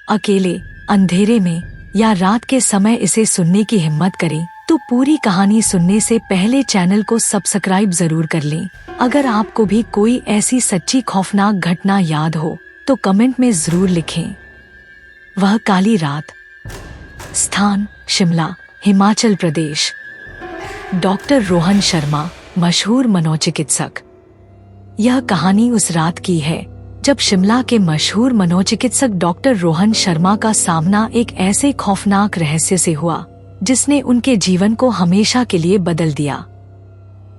अकेले, अंधेरे में या रात के समय इसे सुनने की हिम्मत करें तो पूरी कहानी सुनने से पहले चैनल को सब्सक्राइब जरूर कर लें। अगर आपको भी कोई ऐसी सच्ची खौफनाक घटना याद हो तो कमेंट में जरूर लिखें। वह काली रात। स्थान शिमला, हिमाचल प्रदेश। डॉक्टर रोहन शर्मा, मशहूर मनोचिकित्सक। यह कहानी उस रात की है जब शिमला के मशहूर मनोचिकित्सक डॉक्टर रोहन शर्मा का सामना एक ऐसे खौफनाक रहस्य से हुआ जिसने उनके जीवन को हमेशा के लिए बदल दिया।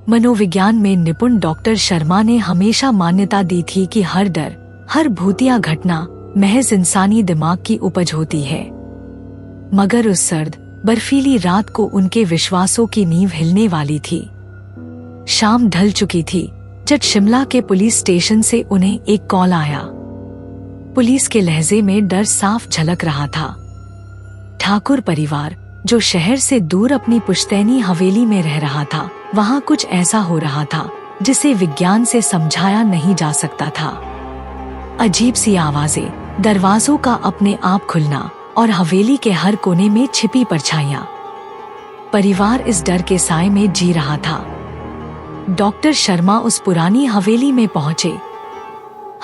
मनोविज्ञान में निपुण डॉक्टर शर्मा ने हमेशा मान्यता दी थी कि हर डर, हर भूतिया घटना महज इंसानी दिमाग की उपज होती है। मगर उस सर्द, बर्फीली रात को उनके विश्वासों की नींव हिलने वाली थी। शाम ढल चुकी थी जब शिमला के पुलिस स्टेशन से उन्हें एक कॉल आया। पुलिस के लहजे में डर साफ झलक रहा था। ठाकुर परिवार, जो शहर से दूर अपनी पुश्तैनी हवेली में रह रहा था, वहाँ कुछ ऐसा हो रहा था जिसे विज्ञान से समझाया नहीं जा सकता था। अजीब सी आवाजें, दरवाजों का अपने आप खुलना और हवेली के हर कोने में छिपी परछाइयां। परिवार इस डर के साए में जी रहा था। डॉक्टर शर्मा उस पुरानी हवेली में पहुंचे।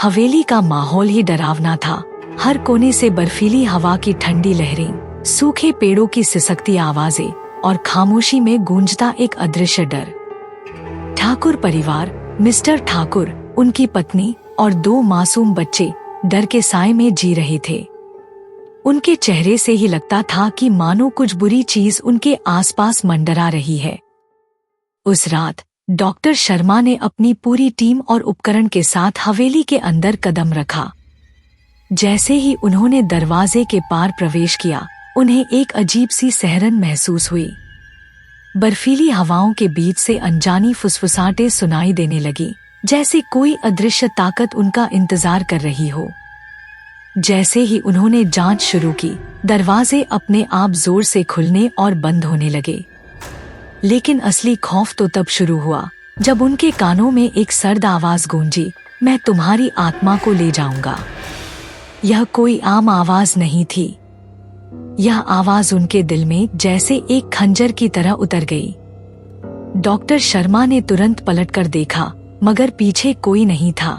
हवेली का माहौल ही डरावना था। हर कोने से बर्फीली हवा की ठंडी लहरें, सूखे पेड़ों की सिसकती आवाजें और खामोशी में गूंजता एक अदृश्य डर। ठाकुर परिवार, मिस्टर ठाकुर, उनकी पत्नी और 2 मासूम बच्चे डर के साए में जी रहे थे। उनके चेहरे से ही लगता था कि मानो कुछ बुरी चीज उनके आसपास मंडरा रही है। उस रात डॉक्टर शर्मा ने अपनी पूरी टीम और उपकरण के साथ हवेली के अंदर कदम रखा। जैसे ही उन्होंने दरवाजे के पार प्रवेश किया, उन्हें एक अजीब सी सहरन महसूस हुई। बर्फीली हवाओं के बीच से अनजानी फुसफुसाहटें सुनाई देने लगी, जैसे कोई अदृश्य ताकत उनका इंतजार कर रही हो। जैसे ही उन्होंने जांच शुरू की, दरवाजे अपने आप जोर से खुलने और बंद होने लगे। लेकिन असली खौफ तो तब शुरू हुआ जब उनके कानों में एक सर्द आवाज गूंजी, मैं तुम्हारी आत्मा को ले जाऊंगा। यह कोई आम आवाज नहीं थी। यह आवाज उनके दिल में जैसे एक खंजर की तरह उतर गई। डॉक्टर शर्मा ने तुरंत पलटकर देखा, मगर पीछे कोई नहीं था।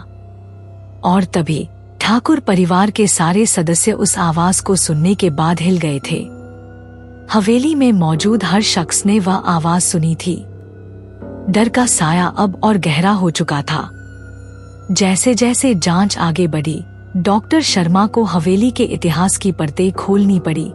और तभी ठाकुर परिवार के सारे सदस्य उस आवाज को सुनने के बाद हिल गए थे। हवेली में मौजूद हर शख्स ने वह आवाज सुनी थी। डर का साया अब और गहरा हो चुका था। जैसे जैसे जांच आगे बढ़ी, डॉक्टर शर्मा को हवेली के इतिहास की परतें खोलनी पड़ी।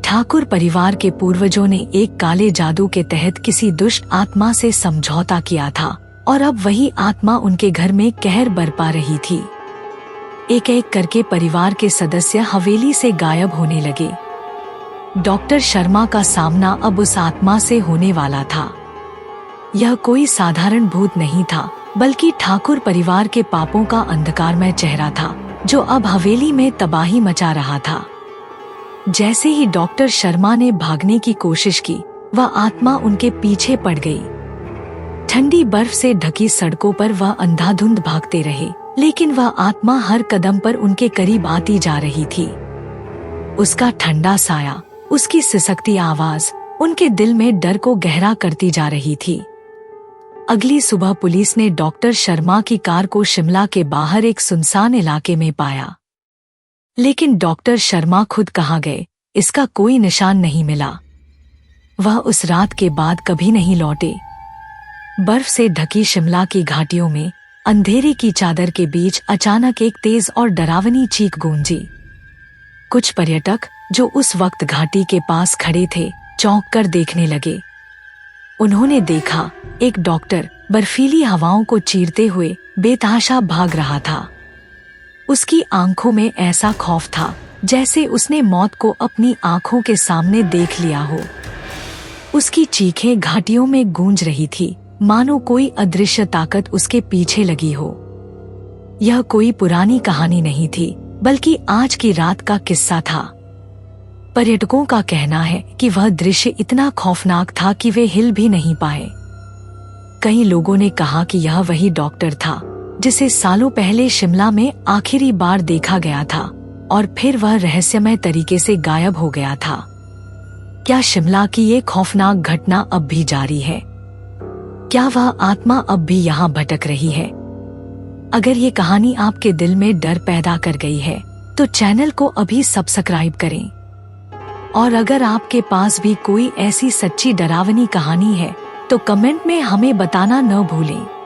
ठाकुर परिवार के पूर्वजों ने एक काले जादू के तहत किसी दुष्ट आत्मा से समझौता किया था और अब वही आत्मा उनके घर में कहर बरपा रही थी। एक एक करके परिवार के सदस्य हवेली से गायब होने लगे। डॉक्टर शर्मा का सामना अब उस आत्मा से होने वाला था। यह कोई साधारण भूत नहीं था, बल्कि ठाकुर परिवार के पापों का अंधकारमय चेहरा था, जो अब हवेली में तबाही मचा रहा था। जैसे ही डॉक्टर शर्मा ने भागने की कोशिश की, वह आत्मा उनके पीछे पड़ गई। ठंडी बर्फ से ढकी सड़कों पर वह अंधाधुंध भागते रहे, लेकिन वह आत्मा हर कदम पर उनके करीब आती जा रही थी। उसका ठंडा साया, उसकी सिसकती आवाज उनके दिल में डर को गहरा करती जा रही थी। अगली सुबह पुलिस ने डॉक्टर शर्मा की कार को शिमला के बाहर एक सुनसान इलाके में पाया। लेकिन डॉक्टर शर्मा खुद कहाँ गए, इसका कोई निशान नहीं मिला। वह उस रात के बाद कभी नहीं लौटे। बर्फ से ढकी शिमला की घाटियों में अंधेरे की चादर के बीच अचानक एक तेज और डरावनी चीख गूंजी। कुछ पर्यटक जो उस वक्त घाटी के पास खड़े थे, चौंक कर देखने लगे। उन्होंने देखा, एक डॉक्टर बर्फीली हवाओं को चीरते हुए बेतहाशा भाग रहा था। उसकी आंखों में ऐसा खौफ था जैसे उसने मौत को अपनी आंखों के सामने देख लिया हो। उसकी चीखें घाटियों में गूंज रही थी, मानो कोई अदृश्य ताकत उसके पीछे लगी हो। यह कोई पुरानी कहानी नहीं थी, बल्कि आज की रात का किस्सा था। पर्यटकों का कहना है कि वह दृश्य इतना खौफनाक था कि वे हिल भी नहीं पाए। कई लोगों ने कहा कि यह वही डॉक्टर था जिसे सालों पहले शिमला में आखिरी बार देखा गया था, और फिर वह रहस्यमय तरीके से गायब हो गया था। क्या शिमला की ये खौफनाक घटना अब भी जारी है? क्या वह आत्मा अब भी यहाँ भटक रही है? अगर ये कहानी आपके दिल में डर पैदा कर गई है तो चैनल को अभी सब्सक्राइब करें। और अगर आपके पास भी कोई ऐसी सच्ची डरावनी कहानी है तो कमेंट में हमें बताना न भूलें।